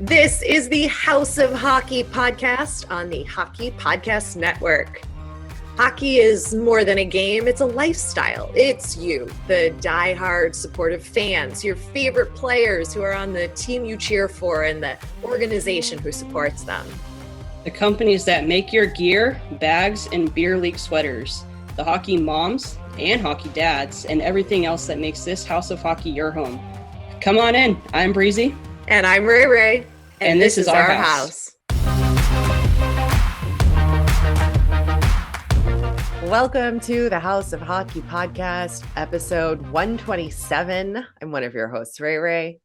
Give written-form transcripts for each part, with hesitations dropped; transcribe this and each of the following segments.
This is the House of Hockey podcast on the Hockey Podcast Network. Hockey is more than a game, it's a lifestyle. It's you, the diehard supportive fans, your favorite players who are on the team you cheer for, and the organization who supports them. The companies that make your gear, bags, and beer league sweaters. The hockey moms and hockey dads, and everything else that makes this House of Hockey your home. Come on in. I'm Breezy. And I'm Rae. And this is our house. Welcome to the House of Hockey podcast, episode 127. I'm one of your hosts, Rae.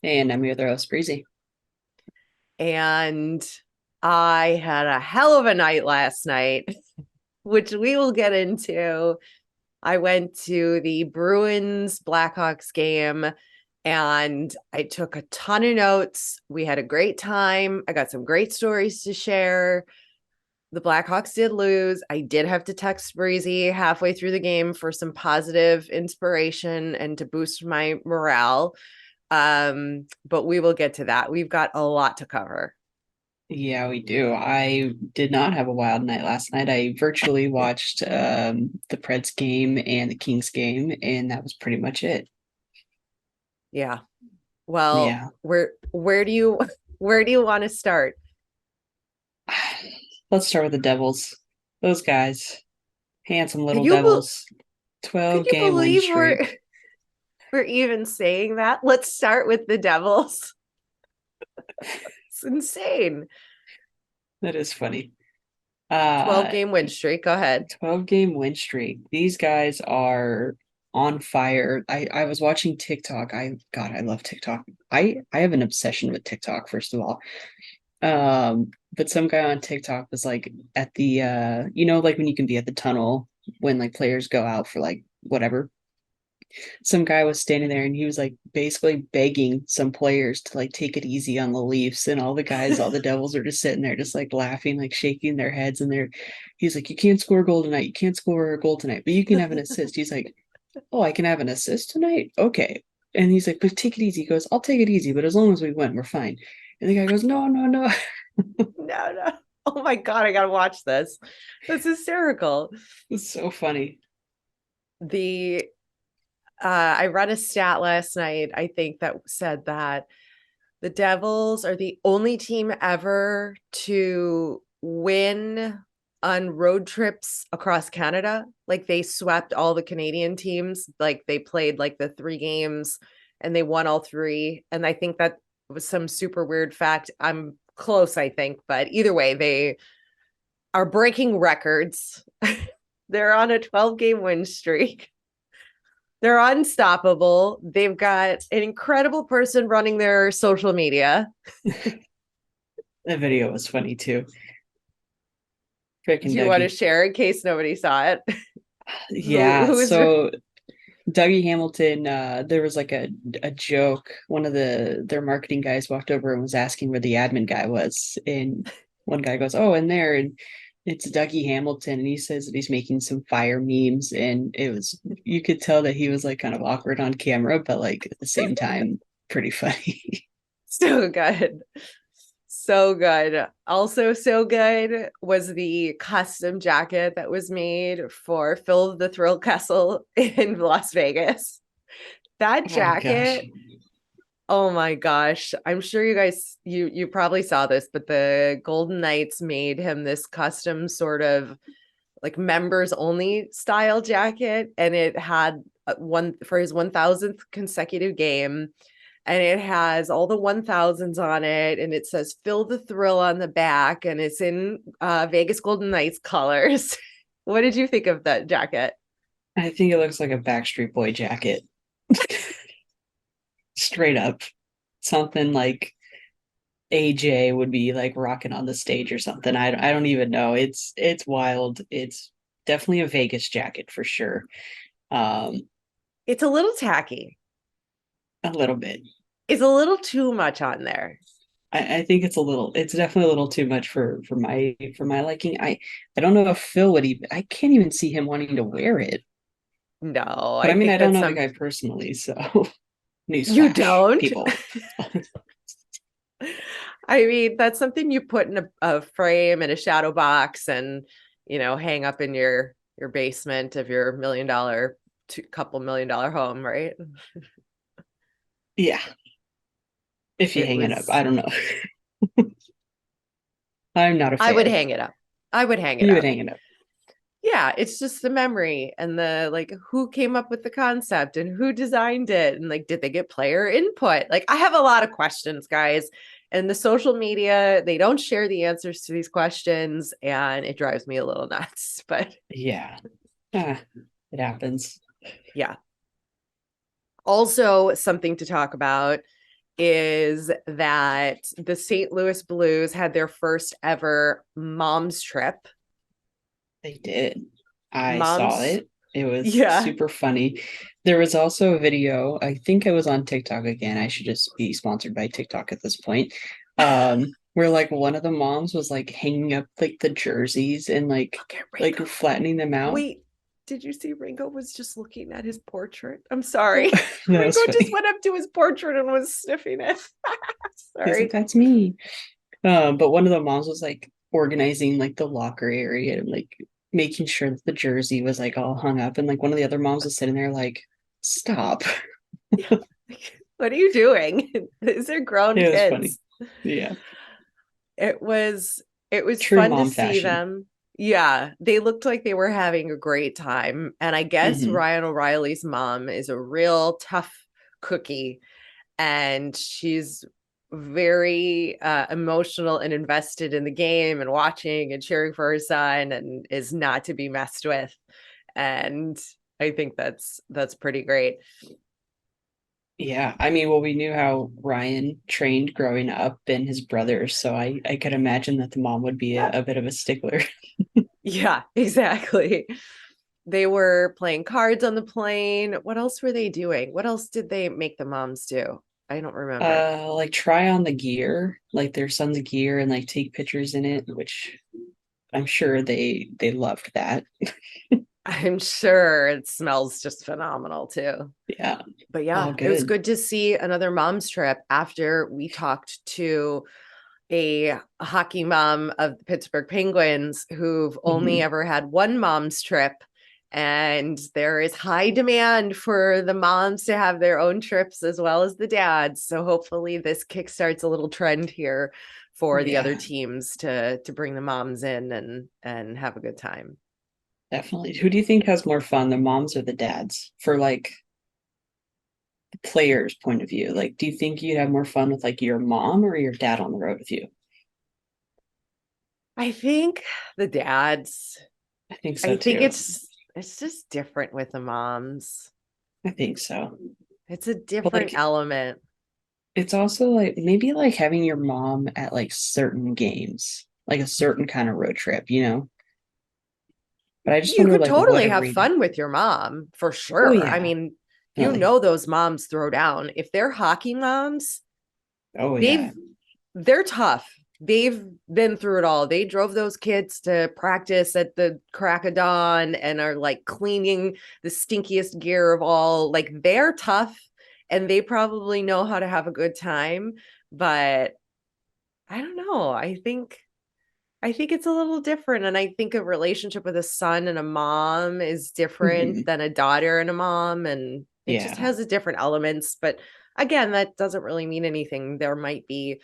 And I'm your other host, Breezy. And I had a hell of a night last night, which we will get into. I went to the Bruins Blackhawks game and I took a ton of notes. We had a great time. I got some great stories to share. The Blackhawks did lose. I did have to text Breezy halfway through the game for some positive inspiration and to boost my morale. But we will get to that. We've got a lot to cover. Yeah, we do. I did not have a wild night last night. I virtually watched the Preds game and the Kings game, and that was pretty much it. Yeah. Well, yeah. Where do you want to start? Let's start with the Devils. Those guys, handsome little Devils. 12-game win streak. We're even saying that? Let's start with the Devils. It's insane. That is funny. 12-game win streak. Go ahead. 12-game win streak. These guys are on fire. I was watching TikTok. I love TikTok. I have an obsession with TikTok, first of all. But some guy on TikTok was like at the like when you can be at the tunnel when like players go out for like whatever. Some guy was standing there and he was like basically begging some players to like take it easy on the Leafs, and all the Devils are just sitting there just like laughing, like shaking their heads, and he's like, you can't score a goal tonight, you can't score a goal tonight, but you can have an assist. He's like, oh, I can have an assist tonight? Okay. And he's like, but take it easy. He goes, I'll take it easy, but as long as we win, we're fine. And the guy goes, no. No. Oh my God, I gotta watch this. That's hysterical. It's so funny. I read a stat last night, I think, that said that the Devils are the only team ever to win on road trips across Canada. Like they swept all the Canadian teams. Like they played like the 3 games and they won all 3. And I think that was some super weird fact. I'm close, I think, but either way, they are breaking records. They're on a 12-game win streak. They're unstoppable. They've got an incredible person running their social media. That video was funny too. Do you want to share in case nobody saw it? Yeah. Dougie Hamilton, there was like a joke. One of their marketing guys walked over and was asking where the admin guy was. And one guy goes, oh, in there. And it's Dougie Hamilton. And he says that he's making some fire memes. And you could tell that he was like kind of awkward on camera, but like at the same time, pretty funny. So good. So good. Also so good was the custom jacket that was made for Phil the Thrill Kessel in Las Vegas. That jacket, oh my gosh. I'm sure you guys, you probably saw this, but the Golden Knights made him this custom sort of like members only style jacket. And it had one for his 1000th consecutive game. And it has all the 1000s on it. And it says Feel the Thrill on the back. And it's in Vegas Golden Knights colors. What did you think of that jacket? I think it looks like a Backstreet Boy jacket. Straight up. Something like AJ would be like rocking on the stage or something. I don't even know. It's wild. It's definitely a Vegas jacket for sure. It's a little tacky. A little bit. It's a little too much on there. I think it's definitely a little too much for my liking. I don't know if Phil would even, I can't even see him wanting to wear it. No, but I mean, I don't know the guy personally, so newsflash, you don't. People. I mean, that's something you put in a frame and a shadow box and, hang up in your basement of your couple $1 million home, right? Yeah, if you It hang it up. was, I don't know. I'm not a I would fan. hang it up. I would hang it You would up. hang it up. Yeah, it's just the memory and the like who came up with the concept and who designed it and like did they get player input? Like I have a lot of questions, guys. And the social media, they don't share the answers to these questions and it drives me a little nuts. But Yeah. Ah, it happens. yeah. Also, something to talk about is that the St. Louis Blues had their first ever mom's trip. They did. I saw Mom's, it. It was yeah. super funny. There was also a video, I think it was on TikTok again. I should just be sponsored by TikTok at this point. Where like one of the moms was like hanging up like the jerseys and Okay, like Ringo. flattening them out. Wait, did you see Ringo was just looking at his portrait? I'm Oh, sorry. that Ringo was just funny. went up to his portrait and was sniffing it. He's like, Sorry. that's me. But one of the moms was like organizing like the locker area and like making sure that the jersey was like all hung up. And like one of the other moms was sitting there like, stop. Yeah. What are you doing? These are grown It was funny. kids. Yeah. It was True fun to mom see fashion. them. Yeah, they looked like they were having a great time. And I guess Hmm. Ryan O'Reilly's mom is a real tough cookie and she's very emotional and invested in the game and watching and cheering for her son and is not to be messed with. And I think that's pretty great. Yeah. I mean, well, we knew how Ryan trained growing up and his brothers. So I could imagine that the mom would be a bit of a stickler. Yeah, exactly. They were playing cards on the plane. What else were they doing? What else did they make the moms do? I don't remember. Like try on the gear, like their son's gear and like take pictures in it, which I'm sure they loved that. I'm sure it smells just phenomenal too. Yeah. But All yeah, it was good. good to see another mom's trip after we talked to a hockey mom of the Pittsburgh Penguins who've only Hmm. ever had one mom's trip. And there is high demand for the moms to have their own trips as well as the dads. So hopefully this kickstarts a little trend here for the other Yeah, teams to bring the moms in and have a good time. definitely. Who do you think has more fun, the moms or the dads? For like the player's point of view, like, do you think you'd have more fun with like your mom or your dad on the road with you? I think the dads, I think so I think too. it's just different with the moms. I think so. It's a But different like, element. it's also like maybe like having your mom at like certain games, like a certain kind of road trip, you know? But I just You wonder could like what totally have arena. fun with your mom for Oh sure. I yeah, mean, definitely. those moms throw down. If they're hockey moms, Oh yeah. they've they're tough. They've been through it all. They drove those kids to practice at the crack of dawn and are like cleaning the stinkiest gear of all. Like they're tough and they probably know how to have a good time, but I don't know. I think it's a little different. And I think a relationship with a son and a mom is different Hmm. than a daughter and a mom. And it just Yeah. has a different elements. But again, that doesn't really mean anything. There might be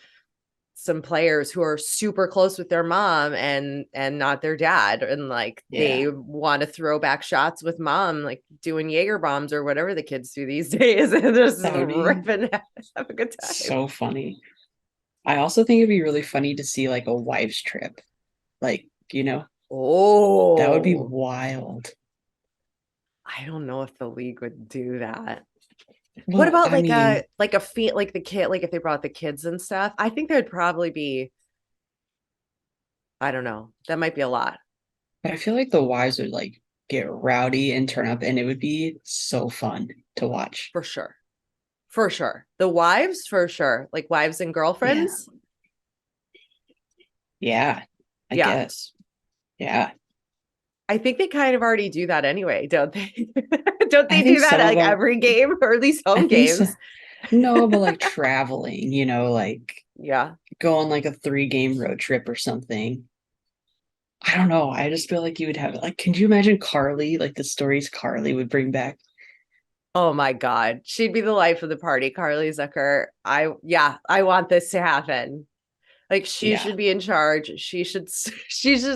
some players who are super close with their mom and not their dad. And like Yeah. they want to throw back shots with mom, like doing Jaeger bombs or whatever the kids do these days, and just That would be ripping have a good time. so funny. I also think it'd be really funny to see like a wives trip. Like, that would be Oh, wild. I don't know if the league would do that. What Well, about I mean, like a feat like the kid like if they brought the kids and stuff? I think there'd probably be I don't know. That might be a lot but I feel like the wives would like get rowdy and turn up, and it would be so fun to watch. for sure. For sure. The wives for sure. Like wives and Yeah. girlfriends. Yeah, I Yeah. guess. Yeah. I think they kind of already do that anyway, don't they? Don't I they think do that some at of like them, every game or at least I home think so. games? No, but like traveling, like Yeah. go on like a 3-game road trip or something. I don't know. I just feel like you would have like, can you imagine Carly, like the stories Carly would bring back? Oh my God. She'd be the life of the party, Carly Zucker. I want this to happen. Like she Yeah. should be in charge. She should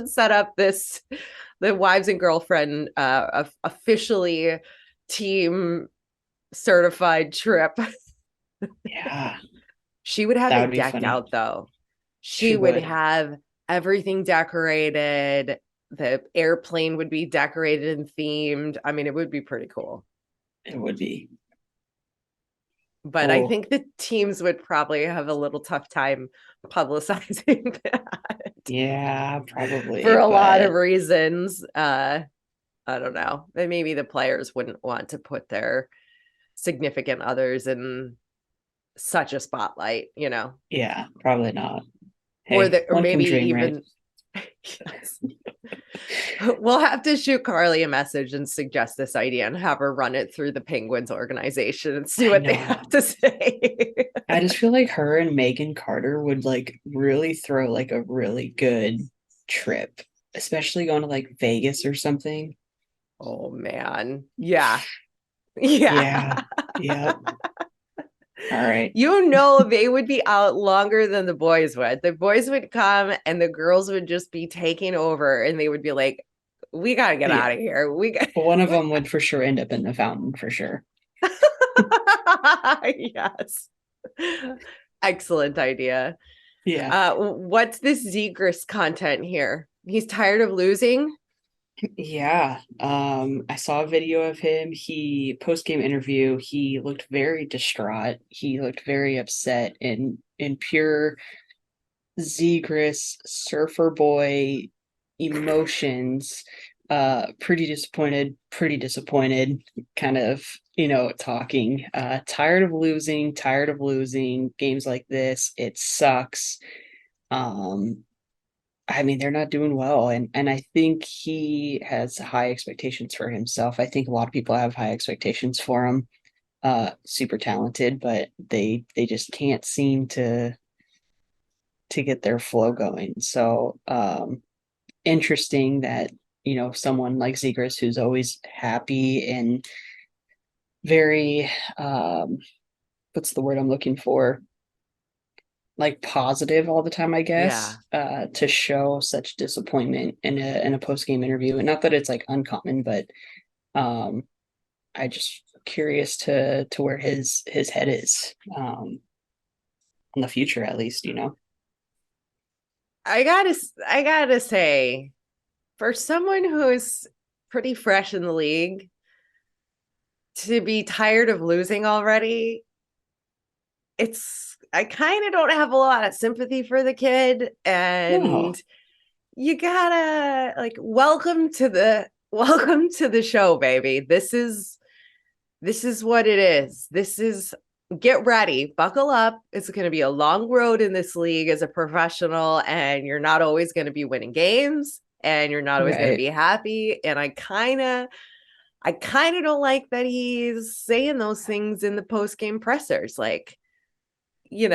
set up the wives and girlfriend officially team certified trip. Yeah. She would have That would it be decked funny. out though. She She would would. have everything decorated. The airplane would be decorated and themed. I mean, it would be pretty cool. It would be. But I Oh, think the teams would probably have a little tough time publicizing that yeah, for probably. a lot of But reasons. I don't know. And maybe the players wouldn't want to put their significant others in such a spotlight, you know, yeah, probably not. Hey, or one can maybe dream, right? even yes. We'll have to shoot Carly a message and suggest this idea and have her run it through the Penguins organization and see I what they have know. to say. I just feel like her and Megan Carter would like really throw like a really good trip, especially going to like Vegas or something. Oh man. Yeah. Yeah. Yeah. Yep. All right. You know, they would be out longer than the boys would. The boys would come and the girls would just be taking over and they would be like, we got to get Yeah. out of here. We got One of them would for sure end up in the fountain for sure. yes. Excellent idea. Yeah. What's this Zegras content here? He's tired of losing. Yeah. I saw a video of him. He post-game interview, he looked very distraught. He looked very upset in pure Zegras surfer boy emotions. Pretty disappointed, kind of, talking. Tired of losing games like this. It sucks. Um, I mean, they're not doing well, and I think he has high expectations for himself. I think a lot of people have high expectations for him. Super talented, but they just can't seem to get their flow going. So, interesting that someone like Zegras, who's always happy and very what's the word I'm looking for? Like positive all the time, I guess, Yeah. to show such disappointment in a post game interview. And not that it's like uncommon, but um, I just curious to where his head is in the future, at least. I gotta say, for someone who's pretty fresh in the league, to be tired of losing already, I kind of don't have a lot of sympathy for the kid. No, And you gotta like welcome to the show, baby. This is what it is. This is Get ready, buckle up. It's going to be a long road in this league as a professional, and you're not always going to be winning games, and you're not always going to right, be happy. And I kind of don't like that he's saying those things in the post game pressers. Like, you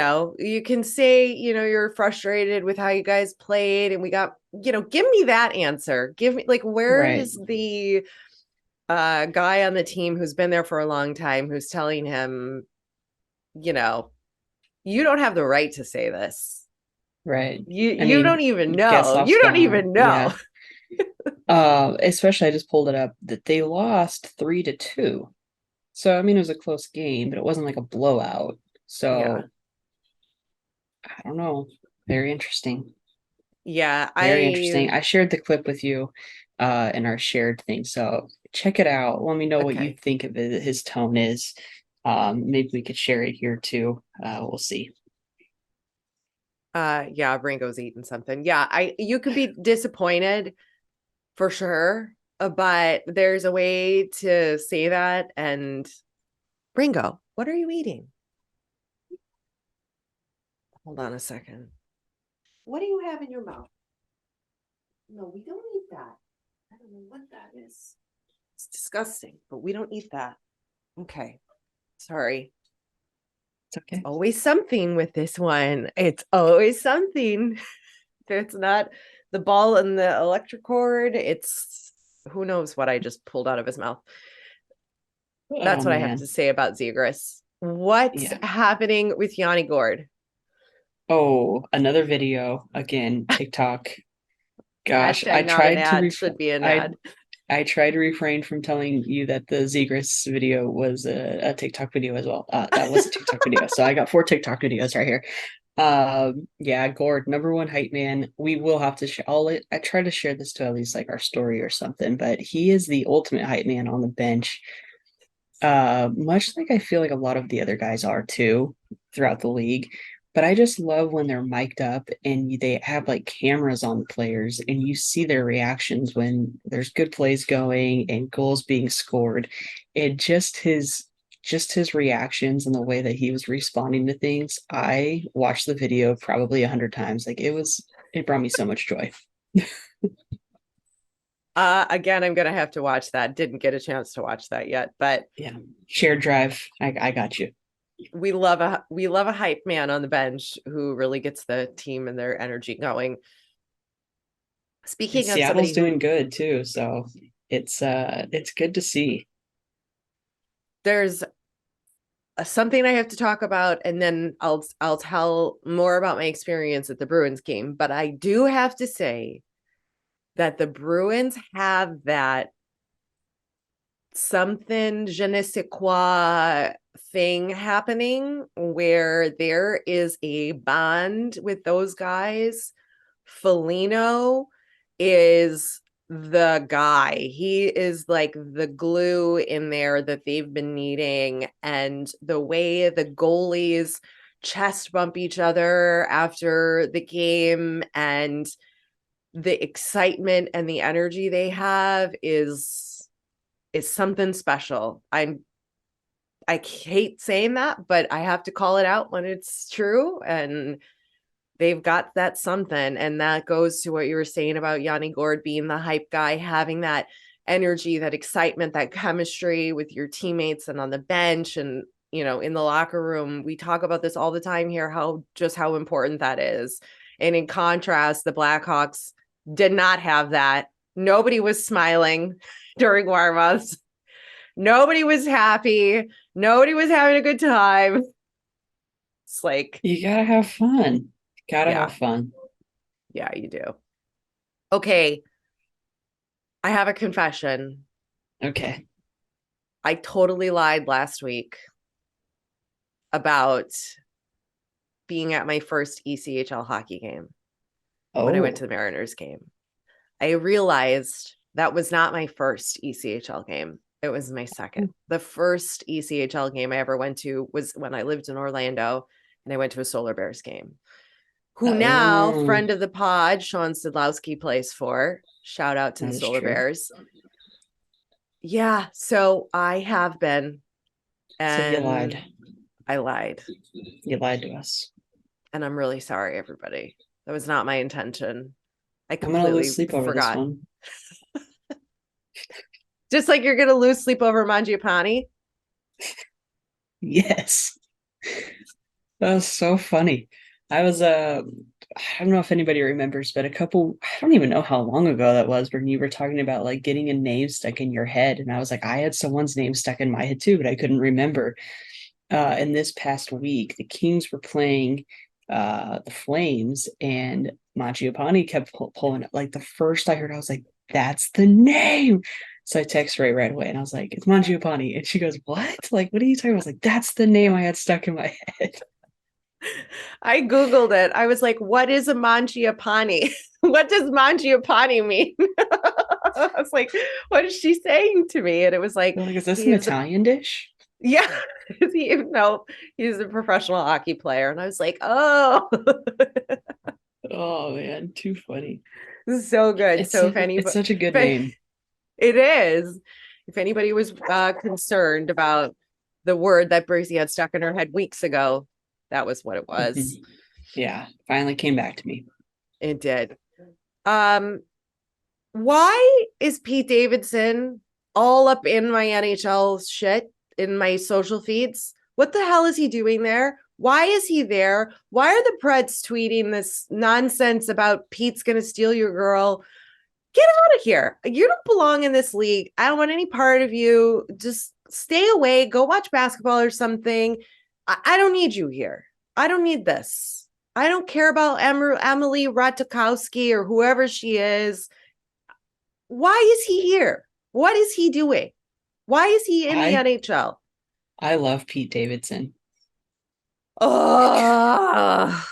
can say, you're frustrated with how you guys played, and we got, give me that answer. Give me like, where right, is the guy on the team who's been there for a long time who's telling him, you know, you don't have the right to say this. right. You I you don't mean, even know. Getzloff's You don't gone. even know. Yeah. Especially I just pulled it up that they lost 3-2. So I mean it was a close game, but it wasn't like a blowout. Yeah. So I don't know. Very interesting. Yeah, Very interesting. I shared the clip with you in our shared thing. So check it out. Let me know what you okay. think of it, his tone is. Maybe we could share it here too. We'll see. Yeah, Ringo's eating something. Yeah, you could be disappointed for sure, but there's a way to say that. And Ringo, what are you eating? Hold on a second. What do you have in your mouth? No, we don't eat that. I don't know what that is. It's disgusting, but we don't eat that. Okay. Sorry. It's It's okay. Always something with this one. It's always something. It's not the ball and the electric cord. It's who knows what I just pulled out of his mouth. Oh That's what I have man. to say about Zegras. What's Yeah. happening with Yanni Gourde? Oh, another video again, TikTok. Gosh, Hashtag not an ad should be an ad. I tried to refrain from telling you that the Zegras video was a TikTok video as well. That was a TikTok video. So I got 4 TikTok videos right here. Yeah, Gord, number one hype man. We will have to I try to share this to at least like our story or something, but he is the ultimate hype man on the bench. Much like I feel like a lot of the other guys are too throughout the league. But I just love when they're mic'd up and they have like cameras on the players and you see their reactions when there's good plays going and goals being scored. And just his reactions and the way that he was responding to things. I watched the video probably 100 times. Like it brought me so much joy. Again, I'm gonna have to watch that. Didn't get a chance to watch that yet, but Yeah. Shared drive. I got you. we love a hype man on the bench who really gets the team and their energy going. And Speaking of Seattle's somebody doing who good too, so it's good to see. there's something I have to talk about, and then I'll tell more about my experience at the Bruins game. But I do have to say that the Bruins have that something je ne sais quoi thing happening where there is a bond with those guys. Foligno is the guy. He is like the glue in there that they've been needing. And the way the goalies chest bump each other after the game and the excitement and the energy they have is something special. I hate saying that, but I have to call it out when it's true. And they've got that something. And that goes to what you were saying about Yanni Gourde being the hype guy, having that energy, that excitement, that chemistry with your teammates and on the bench and, in the locker room. We talk about this all the time here, how important that is. And in contrast, the Blackhawks did not have that. Nobody was smiling during warm-ups. Nobody was happy. Nobody was having a good time. It's like, You gotta have fun. Gotta yeah, have fun. yeah, you do. Okay, I have a confession. Okay. I totally lied last week about being at my first ECHL hockey game when I went to Oh. the Mariners game. I realized that was not my first ECHL game. It was my second. The first ECHL game I ever went to was when I lived in Orlando and I went to a Solar Bears game. Who now, Oh, friend of the pod, Sean Sidlowski plays for. Shout out to the that is Solar true. Bears. Yeah, so I have been, So you lied. and I lied. You lied to us. And I'm really sorry, everybody. That was not my intention. I I'm gonna lose completely sleep over this forgot. one. Just like you're going to lose sleep over Mangiapane. Yes. That was so funny. I was I don't know if anybody remembers, but I don't even know how long ago that was when you were talking about like getting a name stuck in your head. And I was like, I had someone's name stuck in my head too, but I couldn't remember. And this past week, the Kings were playing the Flames, and Mangiapane kept pulling it. Like the first I heard, I was like, "That's the name." So I text Ray right away, and I was like, "It's Mangiapane," and she goes, "What? Like, what are you talking about?" I was like, "That's the name I had stuck in my head." I Googled it. I was like, what is a Mangiapane? What does Mangiapane mean? I was like, what is she saying to me? And it was like, I'm like, is this an he's, Italian dish? yeah, no, he's a professional hockey player. And I was like, oh, Oh man, too funny. this is so good. So if It's anybody, such a good if name. it is, if anybody was concerned about the word that Breezy had stuck in her head weeks ago, that was what it was. Yeah, finally came back to me. It did. Um, why is Pete Davidson all up in my NHL shit in my social feeds? What the hell is he doing there? Why is he there? Why are the Preds tweeting this nonsense about Pete's going to steal your girl? Get out of here. You don't belong in this league. I don't want any part of you. Just stay away. Go watch basketball or something. I don't need you here. I don't need this. I don't care about Emily Ratajkowski or whoever she is. Why is he here? What is he doing? Why is he in the NHL? I love Pete Davidson. Oh,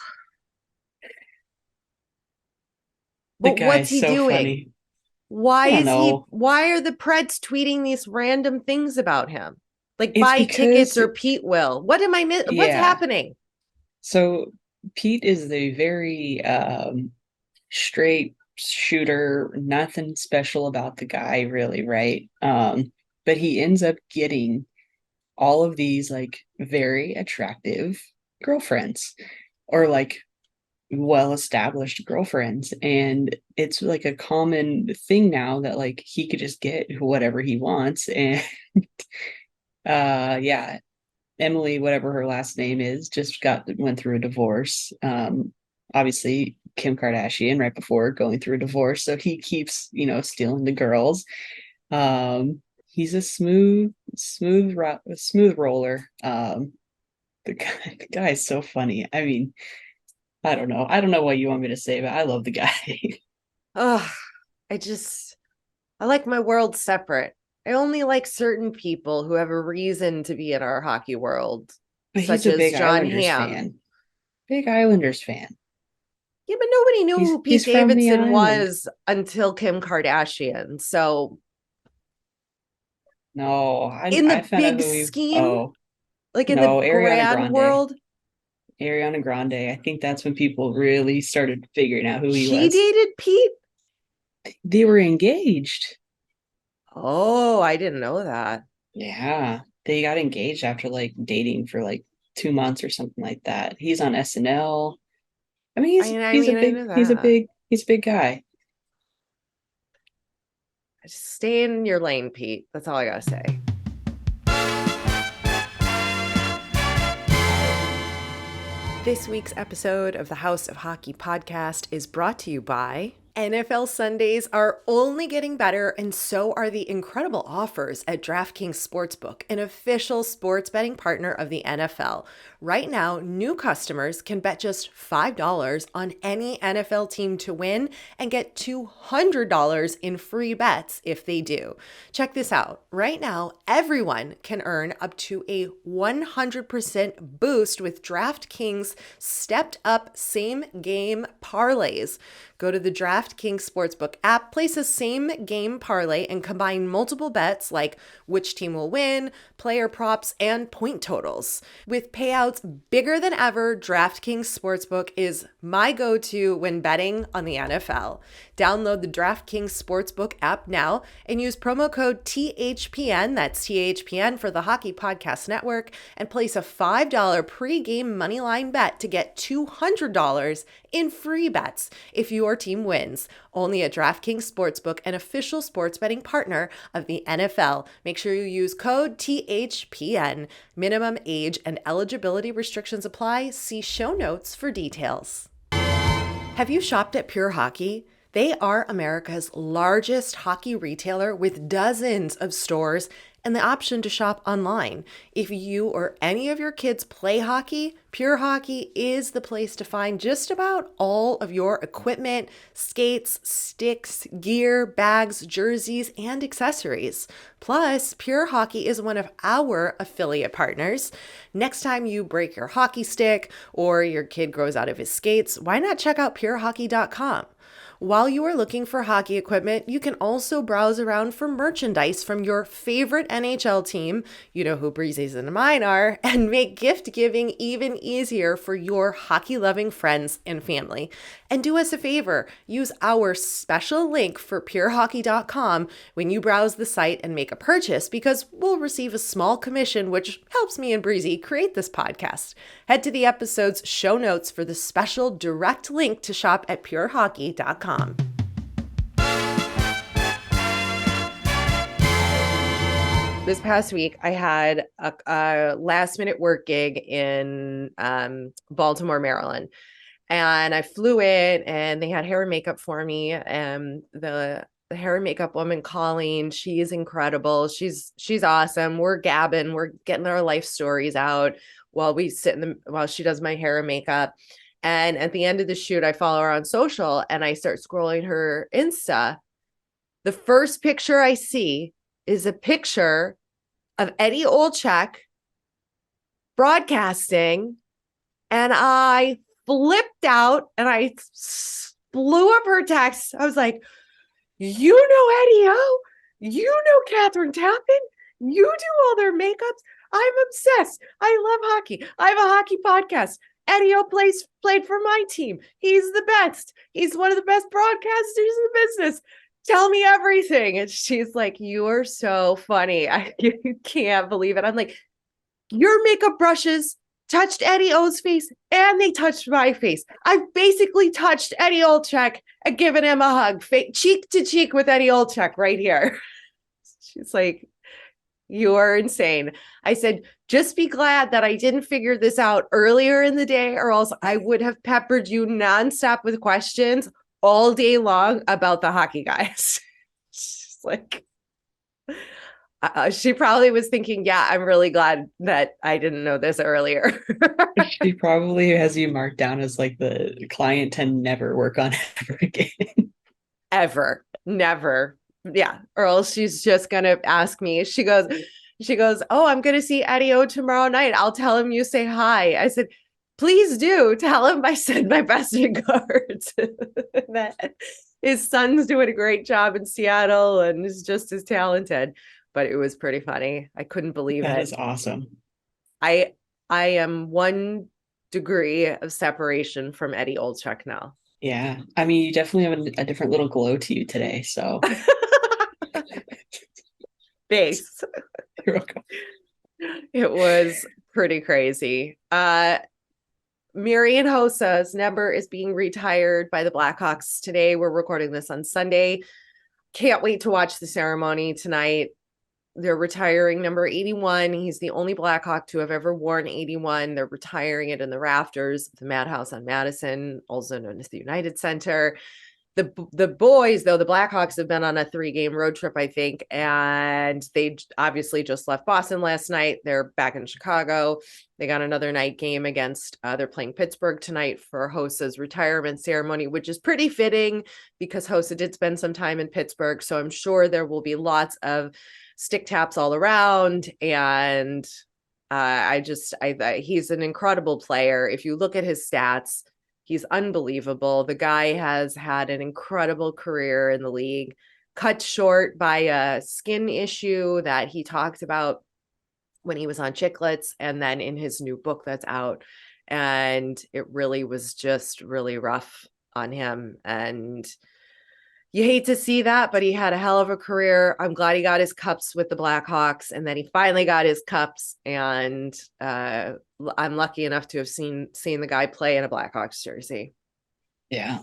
but what's he doing? Funny. Why are the Preds tweeting these random things about him? Like buy tickets or Pete will. What am I missing? What's happening? So Pete is the very straight shooter, nothing special about the guy really, right? But he ends up getting all of these like very attractive girlfriends or like well-established girlfriends, and it's like a common thing now that like he could just get whatever he wants. And yeah, Emily, whatever her last name is, just went through a divorce. Obviously Kim Kardashian right before going through a divorce, so he keeps stealing the girls. He's a smooth roller. The guy is so funny. I mean, I don't know what you want me to say, but I love the guy. Oh, I like my world separate. I only like certain people who have a reason to be in our hockey world, But such he's a as big John Islanders Hamm. fan. Big Islanders fan. Yeah, but nobody knew who Pete Davidson was until Kim Kardashian. So no, in the big scheme, like in the grand world, Ariana Grande. I think that's when people really started figuring out who he was. She dated Pete? They were engaged. Oh, I didn't know that. Yeah, they got engaged after like dating for like 2 months or something like that. He's on SNL. I mean, he's a big guy. Just stay in your lane, Pete. That's all I gotta say. This week's episode of the House of Hockey podcast is brought to you by NFL Sundays are only getting better, and so are the incredible offers at DraftKings Sportsbook, an official sports betting partner of the NFL. Right now, new customers can bet just $5 on any NFL team to win and get $200 in free bets if they do. Check this out. Right now, everyone can earn up to a 100% boost with DraftKings stepped up same game parlays. Go to the DraftKings Sportsbook app, place a same game parlay, and combine multiple bets like which team will win, player props, and point totals. With payouts bigger than ever, DraftKings Sportsbook is my go-to when betting on the NFL. Download the DraftKings Sportsbook app now and use promo code THPN, that's THPN for the Hockey Podcast Network, and place a $5 pregame moneyline bet to get $200 in free bets if your team wins. Only at DraftKings Sportsbook, an official sports betting partner of the NFL. Make sure you use code THPN. Minimum age and eligibility restrictions apply. See show notes for details. Have you shopped at Pure Hockey? They are America's largest hockey retailer with dozens of stores and the option to shop online. If you or any of your kids play hockey, Pure Hockey is the place to find just about all of your equipment, skates, sticks, gear, bags, jerseys, and accessories. Plus, Pure Hockey is one of our affiliate partners. Next time you break your hockey stick or your kid grows out of his skates, why not check out purehockey.com? While you are looking for hockey equipment, you can also browse around for merchandise from your favorite NHL team, you know who Breezy's and mine are, and make gift giving even easier for your hockey-loving friends and family. And do us a favor, use our special link for purehockey.com when you browse the site and make a purchase, because we'll receive a small commission, which helps me and Breezy create this podcast. Head to the episode's show notes for the special direct link to shop at purehockey.com. this past week I had a last minute work gig in Baltimore, Maryland. And I flew in and they had hair and makeup for me. And the hair and makeup woman, Colleen, she is incredible. She's awesome. We're gabbing, we're getting our life stories out while she does my hair and makeup. And at the end of the shoot, I follow her on social and I start scrolling her Insta. The first picture I see is a picture of Eddie Olczyk broadcasting, and I flipped out and I blew up her text. I was like, you know Eddie O? You know Catherine Tappan? You do all their makeups? I'm obsessed. I love hockey. I have a hockey podcast. Eddie O played for my team. He's the best. He's one of the best broadcasters in the business. Tell me everything. And she's like, you are so funny. I can't believe it. I'm like, your makeup brushes touched Eddie O's face and they touched my face. I've basically touched Eddie Olczyk and given him a hug, cheek to cheek with Eddie Olczyk right here. She's like, you are insane. I said, just be glad that I didn't figure this out earlier in the day, or else I would have peppered you nonstop with questions all day long about the hockey guys. She's like, she probably was thinking, yeah, I'm really glad that I didn't know this earlier. She probably has you marked down as like the client to never work on ever again. Ever. Never. Yeah. Or else she's just going to ask me. She goes, oh, I'm going to see Eddie O tomorrow night. I'll tell him you say hi. I said, please do tell him I send my best regards. That his son's doing a great job in Seattle and is just as talented. But it was pretty funny. I couldn't believe it. That is awesome. I am 1 degree of separation from Eddie Olczyk now. Yeah. I mean, you definitely have a different little glow to you today. So Thanks. you're welcome. It was pretty crazy. Marian Hossa's number is being retired by the Blackhawks today. We're recording this on Sunday. Can't wait to watch the ceremony tonight. They're retiring number 81. He's the only Blackhawk to have ever worn 81. They're retiring it in the rafters of the Madhouse on Madison, also known as the United Center. The boys, though, the Blackhawks have been on a 3-game road trip, I think, and they obviously just left Boston last night. They're back in Chicago. They got another night game against, they're playing Pittsburgh tonight for Hossa's retirement ceremony, which is pretty fitting because Hossa did spend some time in Pittsburgh. So I'm sure there will be lots of stick taps all around. And he's an incredible player. If you look at his stats, he's unbelievable. The guy has had an incredible career in the league, cut short by a skin issue that he talked about when he was on Chicklets and then in his new book that's out. And it really was just really rough on him. And you hate to see that, but he had a hell of a career. I'm glad he got his cups with the Blackhawks and then he finally got his cups. And I'm lucky enough to have seen the guy play in a Blackhawks jersey. Yeah.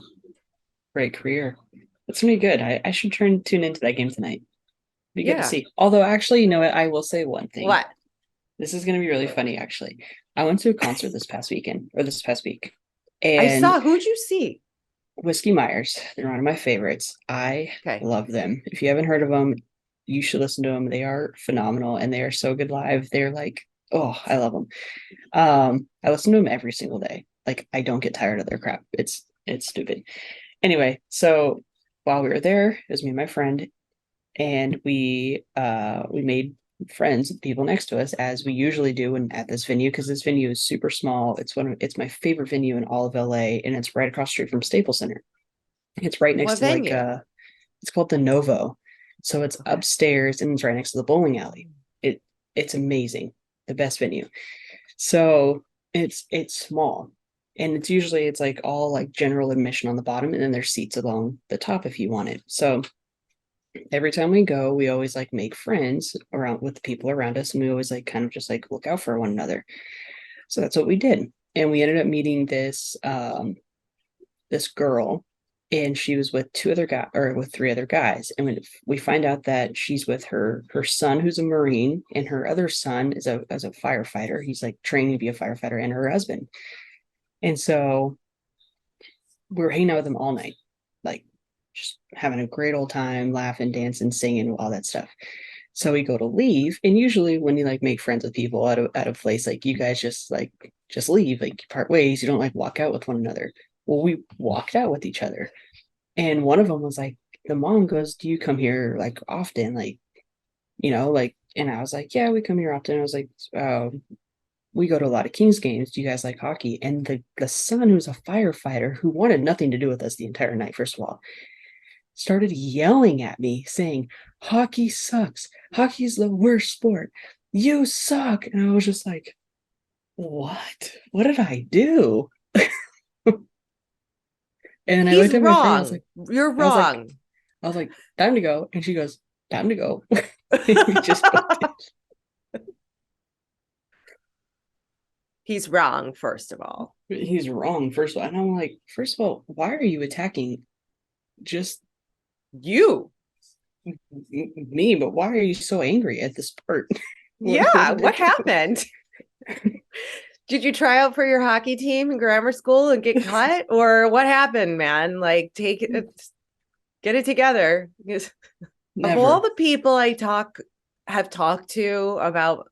Great career. That's gonna be good. I should tune into that game tonight. Be good to see. Although actually, you know what? I will say one thing. What? This is gonna be really funny, actually. I went to a concert this past week. And I saw, who'd you see? Whiskey Myers. They're one of my favorites. I love them. If you haven't heard of them, you should listen to them. They are phenomenal and they are so good live. They're like, oh, I love them. I listen to them every single day. Like, I don't get tired of their crap. It's stupid. Anyway, so while we were there, it was me and my friend, and we made friends with people next to us, as we usually do at this venue, because this venue is super small. It's my favorite venue in all of LA, and it's right across the street from Staples Center. It's right next to it's called the Novo. So it's upstairs and it's right next to the bowling alley. It's amazing. The best venue. So it's small. And it's like all like general admission on the bottom, and then there's seats along the top if you want it. So every time we go, we always like make friends around with the people around us, and we always like kind of just like look out for one another. So that's what we did. And we ended up meeting this girl, and she was with two other guys, or with three other guys. And when we find out that she's with her son, who's a Marine, and her other son is a firefighter. He's like training to be a firefighter, and her husband. And so we were hanging out with them all night, like just having a great old time, laughing, dancing, singing, all that stuff. So we go to leave, and usually when you like make friends with people at a place, like you guys just leave, like part ways. You don't like walk out with one another. Well, we walked out with each other, and one of them was like, the mom goes, "Do you come here like often?" Like, like, and I was like, "Yeah, we come here often." I was like, we go to a lot of Kings games. Do you guys like hockey? And the son, who's a firefighter, who wanted nothing to do with us the entire night, first of all, started yelling at me saying, "Hockey sucks. Hockey's the worst sport. You suck." And I was just like, what? What did I do? And I He's looked at my friend, wrong. You're wrong. I was like, time to go. And she goes, time to go. We just He's wrong, first of all. He's wrong, first of all. And I'm like, first of all, why are you attacking just You? me? But why are you so angry at the sport? What happened? Did you try out for your hockey team in grammar school and get cut? Or what happened, man? Like, take it, get it together. Of all the people I have talked to about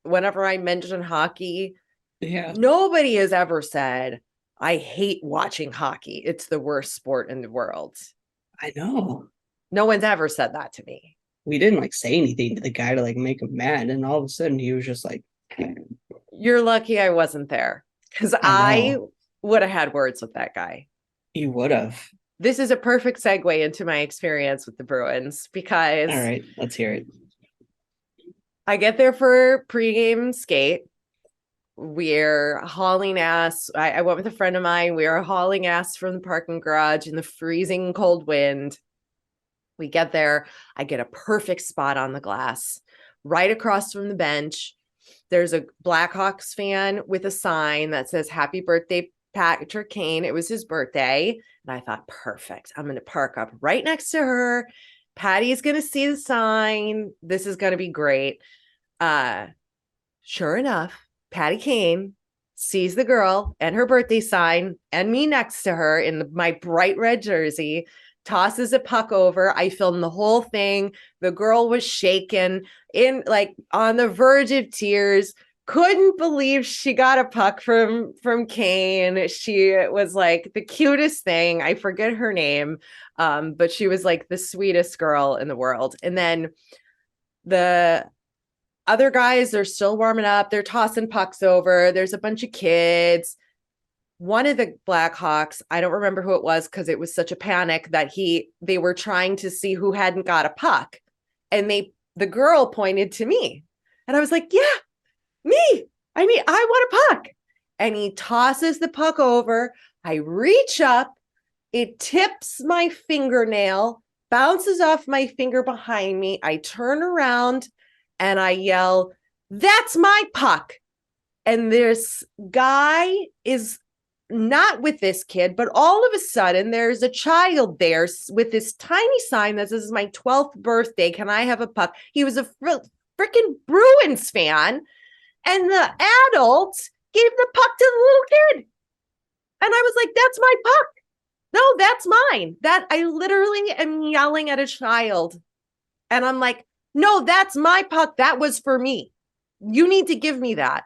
whenever I mention hockey, nobody has ever said, "I hate watching hockey. It's the worst sport in the world." I know. No one's ever said that to me. We didn't like say anything to the guy to like make him mad. And all of a sudden he was just like, "You're lucky I wasn't there, because I would have had words with that guy." You would have. This is a perfect segue into my experience with the Bruins, because all right, let's hear it. I get there for pregame skate. We're hauling ass. I went with a friend of mine. We are hauling ass from the parking garage in the freezing cold wind. We get there. I get a perfect spot on the glass, right across from the bench. There's a Blackhawks fan with a sign that says, "Happy birthday, Patrick Kane." It was his birthday. And I thought, perfect. I'm going to park up right next to her. Patty's going to see the sign. This is going to be great. Sure enough, Patty Kane sees the girl and her birthday sign and me next to her in my bright red jersey, tosses a puck over. I filmed the whole thing. The girl was shaken, on the verge of tears. Couldn't believe she got a puck from Kane. She was like the cutest thing. I forget her name, but she was like the sweetest girl in the world. And then the other guys, they're still warming up. They're tossing pucks over. There's a bunch of kids. One of the Blackhawks, I don't remember who it was because it was such a panic that they were trying to see who hadn't got a puck. And the girl pointed to me. And I was like, "Yeah, me. I want a puck." And he tosses the puck over. I reach up. It tips my fingernail, bounces off my finger behind me. I turn around and I yell, "That's my puck." And this guy is not with this kid, but all of a sudden there's a child there with this tiny sign that says, "My 12th birthday. Can I have a puck?" He was a freaking Bruins fan. And the adult gave the puck to the little kid. And I was like, "That's my puck. No, that's mine." That I literally am yelling at a child. And I'm like, "No, that's my puck. That was for me. You need to give me that."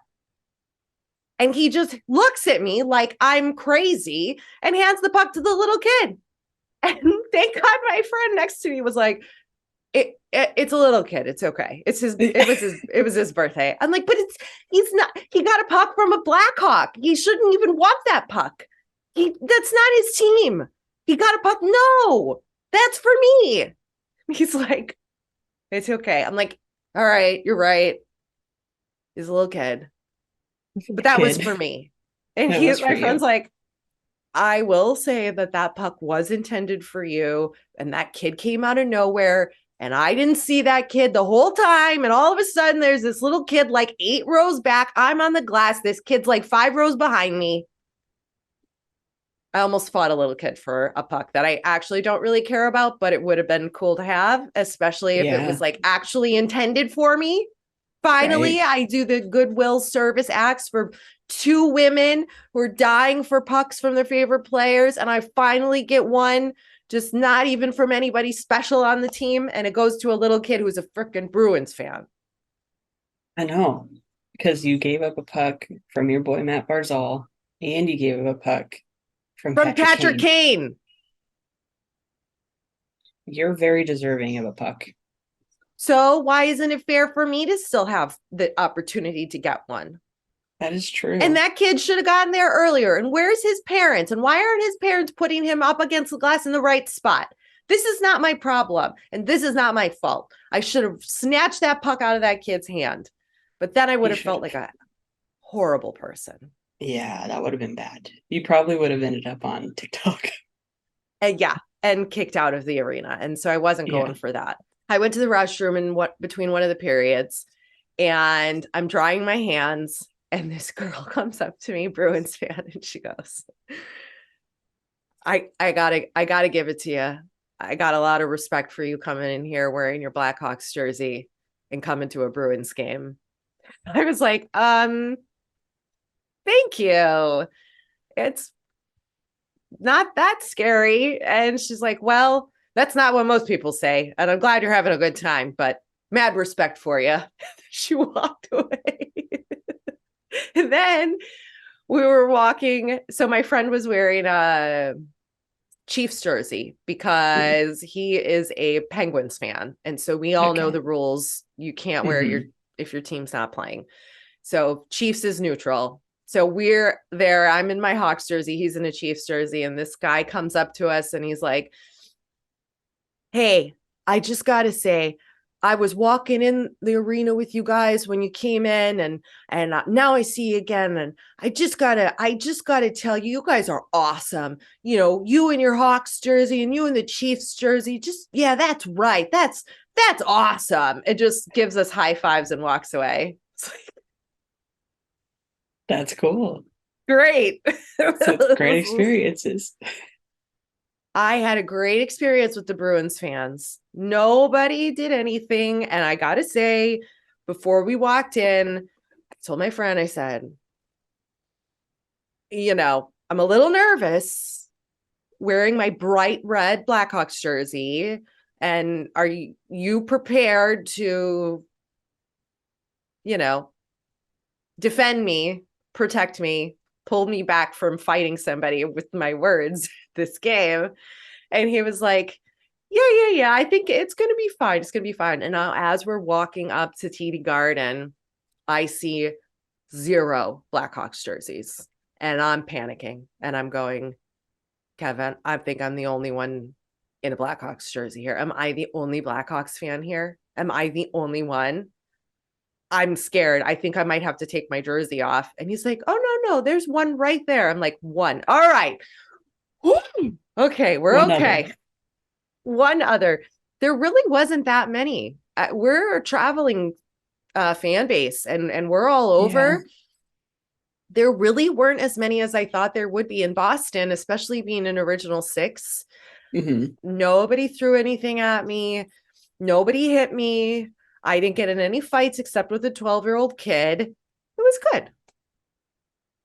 And he just looks at me like I'm crazy and hands the puck to the little kid. And thank God my friend next to me was like, it's a little kid. It's okay. It was his birthday. I'm like, "But he got a puck from a Blackhawk. He shouldn't even want that puck. That's not his team. He got a puck. No, that's for me." He's like, "It's okay." I'm like, "All right, you're right. He's a little kid, but that was for me." And my friend's like, "I will say that puck was intended for you. And that kid came out of nowhere. And I didn't see that kid the whole time. And all of a sudden there's this little kid like 8 rows back. I'm on the glass. This kid's like 5 rows behind me." I almost fought a little kid for a puck that I actually don't really care about, but it would have been cool to have, especially if it was Yeah, like actually intended for me. Finally, right. I do the goodwill service acts for two women who are dying for pucks from their favorite players. And I finally get one, just not even from anybody special on the team. And it goes to a little kid who's a freaking Bruins fan. I know. Because you gave up a puck from your boy Matt Barzal, and you gave up a puck from From Patrick Patrick Kane. Kane. You're very deserving of a puck. So why isn't it fair for me to still have the opportunity to get one? That is And true. that kid should have gotten there earlier. And where's his parents? And why aren't his parents putting him up against the glass in the right spot? This is not my problem. And this is not my fault. I should have snatched that puck out of that kid's hand. But then I would You have should felt have. like a horrible person. Yeah, that would have been bad. You probably would have ended up on TikTok. And yeah, and kicked out of the arena. And so I wasn't Yeah. going for that. I went to the restroom in between one of the periods, and I'm drying my hands, and this girl comes up to me, Bruins fan, and she goes, I gotta give it to you. I got a lot of respect for you coming in here wearing your Blackhawks jersey and coming to a Bruins game. I was like, thank you. It's not that scary. And she's like, well, that's not what most people say. And I'm glad you're having a good time, but mad respect for you. She walked away. And then we were walking. So my friend was wearing a Chiefs jersey because he is a Penguins fan. And so we all know Okay. the rules. You can't wear your Hmm. if your team's not playing. So Chiefs is neutral. So we're there. I'm in my Hawks jersey. He's in a Chiefs jersey. And this guy comes up to us and he's like, hey, I just got to say, I was walking in the arena with you guys when you came in, and now I see you again, and I just gotta tell you, you guys are awesome. You know, you in your Hawks jersey and you in the Chiefs jersey. Just yeah, that's right. That's awesome. It just gives us high fives and walks away. It's like, That's cool. great. So it's great experiences. I had a great experience with the Bruins fans. Nobody did anything. And I got to say, before we walked in, I told my friend, I said, I'm a little nervous wearing my bright red Blackhawks jersey. And are you prepared to, you know, defend me, protect me, pull me back from fighting somebody with my words this game? And he was like, yeah. I think it's going to be fine. It's going to be fine. And now, as we're walking up to TD Garden, I see zero Blackhawks jerseys. And I'm panicking. And I'm going, Kevin, I think I'm the only one in a Blackhawks jersey here. Am I the only Blackhawks fan here? Am I the only one? I'm scared. I think I might have to take my jersey off. And he's like, oh, no, there's one right there. I'm like, one. All right. Okay, we're One other. okay. One other. There really wasn't that many. We're a traveling fan base, and we're all Yeah. over. There really weren't as many as I thought there would be in Boston, especially being an original six. Hmm. Nobody threw anything at me. Nobody hit me. I didn't get in any fights except with a 12-year-old kid. It was good.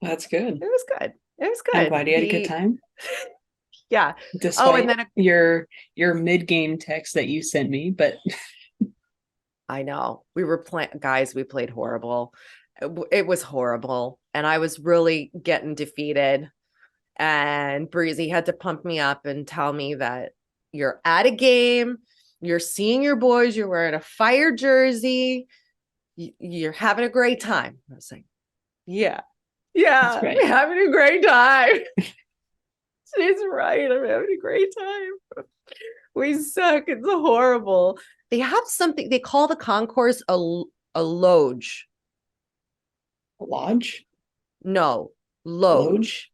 That's good. It was good. It was I'm good. glad you had a good time, Yeah. Oh, and despite then your mid-game text that you sent me. But I know we were playing, guys. We played horrible. It was horrible, and I was really getting defeated. And Breezy had to pump me up and tell me that you're at a game, you're seeing your boys, you're wearing a fire jersey, you're having a great time. I was like, that's yeah, I'm right. having a great time. She's right. I'm having a great time. We suck. It's horrible. They have something they call the concourse a loge. Lodge? No, Loge?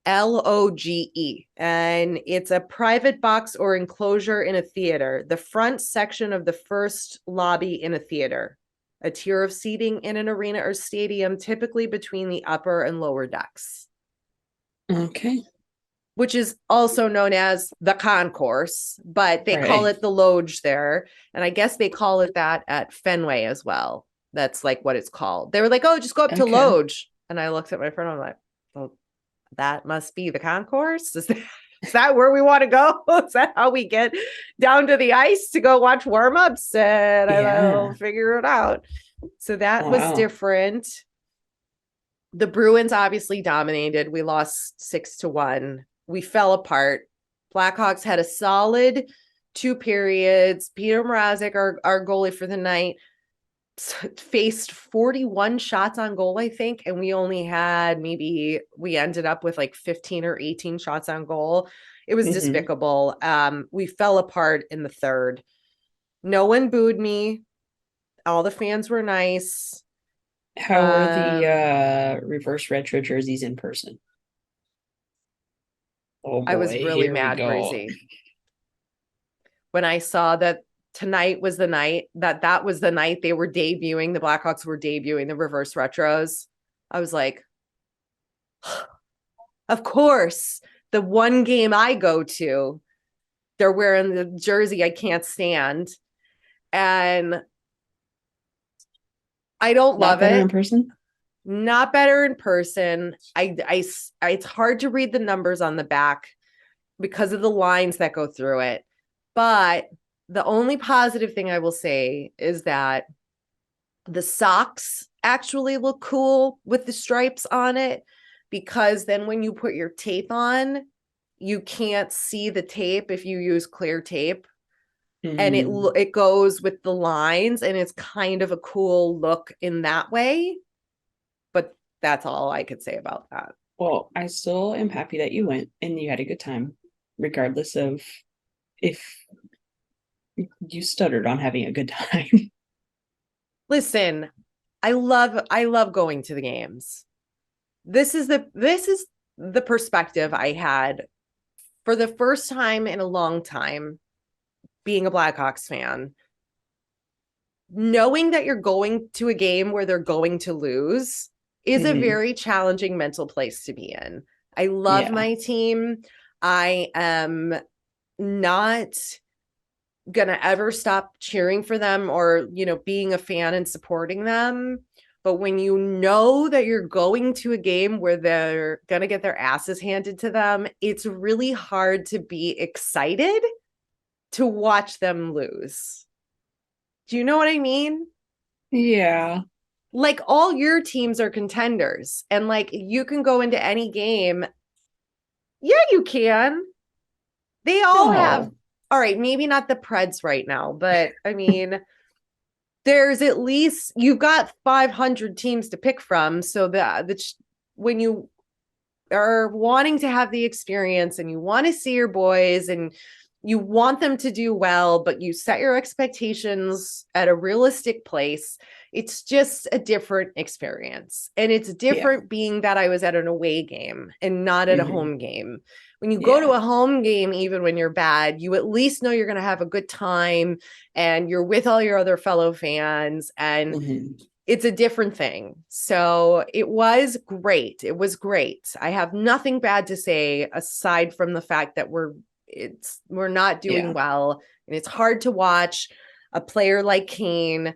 loge. LOGE. And it's a private box or enclosure in a theater, the front section of the first lobby in a theater, a tier of seating in an arena or stadium, typically between the upper and lower decks. Okay. which is also known as the concourse, but they call Right. it the Loge there. And I guess they call it that at Fenway as well. That's like what it's called. They were like, oh, just go up to Okay. Loge. And I looked at my friend, I'm like, well, that must be the concourse. Is that where we want to go? Is that how we get down to the ice to go watch warmups? And I'll Yeah. figure it out. So that was Wow. different. The Bruins obviously dominated. We lost 6-1. We fell apart. Blackhawks had a solid 2 periods. Peter Mrazek, our goalie for the night, faced 41 shots on goal, I think, and we only had we ended up with like 15 or 18 shots on goal. It was Hmm. despicable. We fell apart in the third. No one booed me. All the fans were nice. How were the Um, reverse retro jerseys in person? Oh I was boy, really here we mad, go. Breezy, when I saw that tonight was the night that was the night they were debuting, the Blackhawks were debuting the reverse retros. I was like, of course, the one game I go to, they're wearing the jersey I can't stand. And I don't Not love better in it. person? Not better in person. It's hard to read the numbers on the back because of the lines that go through it. But the only positive thing I will say is that the socks actually look cool with the stripes on it, because then when you put your tape on, you can't see the tape if you use clear tape, and Hmm. it goes with the lines, and it's kind of a cool look in that way. But that's all I could say about that. Well, I still am happy that you went and you had a good time, regardless of if you stuttered on having a good time. Listen, I love going to the games. This is the perspective I had for the first time in a long time being a Blackhawks fan. Knowing that you're going to a game where they're going to lose is a Hmm. very challenging mental place to be in. I love Yeah. my team. I am not gonna ever stop cheering for them, or being a fan and supporting them. But when you know that you're going to a game where they're gonna get their asses handed to them, it's really hard to be excited to watch them lose. Do you know what I mean? Yeah. Like, all your teams are contenders, and like you can go into any game. Yeah, you can. They all have, No. all right, maybe not the Preds right now, but I mean, there's at least, you've got 500 teams to pick from. So when you are wanting to have the experience and you want to see your boys and you want them to do well, but you set your expectations at a realistic place, it's just a different experience. And it's Yeah. different being that I was at an away game and not at a Hmm. home game. When you go to Yeah. a home game, even when you're bad, you at least know you're going to have a good time and you're with all your other fellow fans, and Hmm. it's a different thing. So it was great. It was great. I have nothing bad to say aside from the fact that we're not doing Yeah. well, and it's hard to watch a player like Kane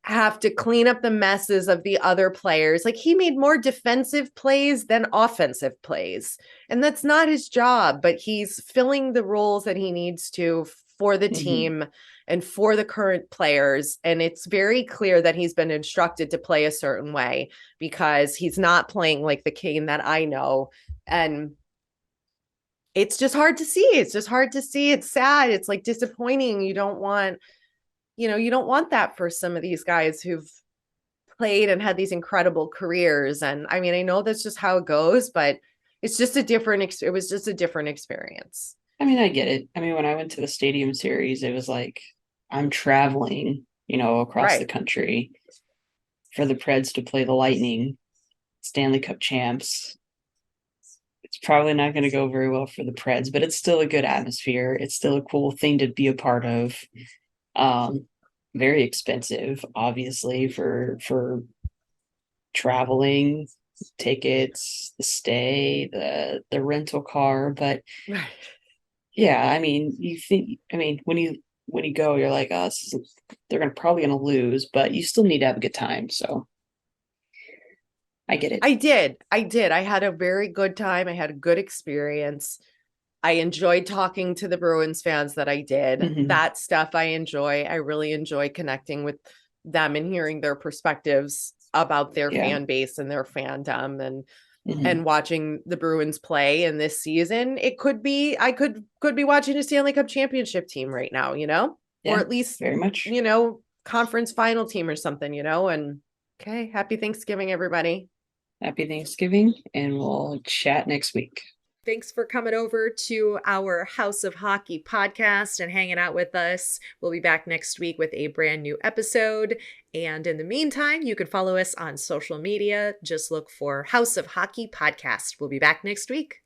have to clean up the messes of the other players. Like, he made more defensive plays than offensive plays. And that's not his job, but he's filling the roles that he needs to for the Hmm. team and for the current players. And it's very clear that he's been instructed to play a certain way, because he's not playing like the Kane that I know. And it's just hard to see. It's just hard to see. It's sad. It's like disappointing. You don't want that for some of these guys who've played and had these incredible careers. And I mean, I know that's just how it goes, but it was just a different experience. I mean, I get it. I mean, when I went to the stadium series, it was like I'm traveling, across the Right. country for the Preds to play the Lightning, Stanley Cup champs. It's probably not going to go very well for the Preds, but it's still a good atmosphere. It's still a cool thing to be a part of. Um, Very expensive, obviously, for traveling, tickets, the stay, the rental car, but Right. yeah, I mean, when you go, you're like, oh, they're probably gonna lose, but you still need to have a good time. So I get it. I did. I did. I had a very good time. I had a good experience. I enjoyed talking to the Bruins fans that I did. Hmm. That stuff I enjoy. I really enjoy connecting with them and hearing their perspectives about their Yeah. fan base and their fandom Hmm. and watching the Bruins play in this season. It could be I could be watching a Stanley Cup championship team right now, or Yeah. at least, Very much. conference final team or something, and okay, happy Thanksgiving everybody. Happy Thanksgiving, and we'll chat next week. Thanks for coming over to our House of Hockey podcast and hanging out with us. We'll be back next week with a brand new episode. And in the meantime, you can follow us on social media. Just look for House of Hockey podcast. We'll be back next week.